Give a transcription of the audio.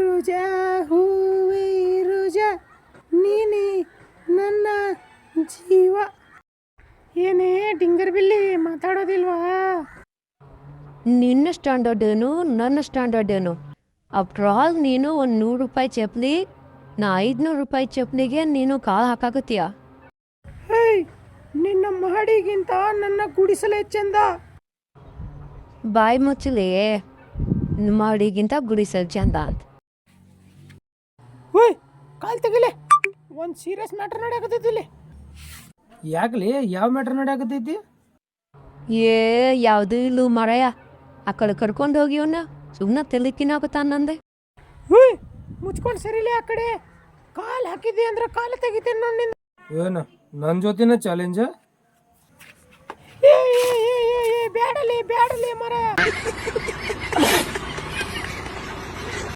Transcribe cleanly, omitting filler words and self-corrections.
ರುಜಾ ಹೂವೇ ರುಜಾ ನೀನೇ ನನ್ನ ಜೀವ. ಏನೇ ಡಿಂಗರ್ ಬಿಲ್ಲಿ ಮಾತಾಡೋದಿಲ್ವಾ? ನಿನ್ನ ಸ್ಟ್ಯಾಂಡರ್ಡ್ ಏನು ನನ್ನ ಸ್ಟ್ಯಾಂಡರ್ಡ್ ಏನು? ಆಫ್ಟರ್ ಆಲ್ ನೀನು ಒಂದು 100 ರೂಪಾಯಿ ಚಪ್ಪಲಿ, ನಾ 500 ರೂಪಾಯಿ ಚಪ್ಪಲಿಗೆ ನೀನು ಕಾಲು ಹಾಕಾಕತ್ತೀಯ. ಹೇಯ್, ನಿನ್ನ ಮಹಡಿಗಿಂತ ನನ್ನ ಗುಡಿಸಲೇ ಚಂದ. ಬಾಯಿ ಮುಚ್ಚಲಿ, ಮಾಡಿಗಿಂತ ಗುಡಿಸಲ್ ಚಂದ ಅಂತ. ಓಯ್ ಕಾಲ್ ತೆಗಿಲೆ, ಒಂದು ಸೀರಿಯಸ್ ಮ್ಯಾಟರ್ ನಡೆಯಕತ್ತೈತಿ ಇಲ್ಲಿ. ಯಾಕಲಿ? ಯಾವ ಮ್ಯಾಟರ್ ನಡೆಯಕತ್ತೈತಿ? ಯಾವುದೂ ಇಲ್ಲ ಮರಯ್ಯ, ಆ ಕಡೆ ಕರ್ಕೊಂಡು ಹೋಗಿವನ್ನ ಸುಮ್ಮನೆ ತೆಲಿಕಿನಾಗುತ್ತಾನ ನಂದೆ. ಓಯ್ ಮುಚ್ಕೊಂಡು ಸರಿಲೇ ಆ ಕಡೆ. ಕಾಲ್ ಹಾಕಿದ್ದೆ ಅಂದ್ರೆ ಕಾಲು ತೆಗಿತೇನೆ ನೋಡಿ. ಏನು ನನ್ನ ಜೊತೆನ ಚಾಲೆಂಜ್? ಬ್ಯಾಡಲಿ ಬ್ಯಾಡಲಿ ಮರ.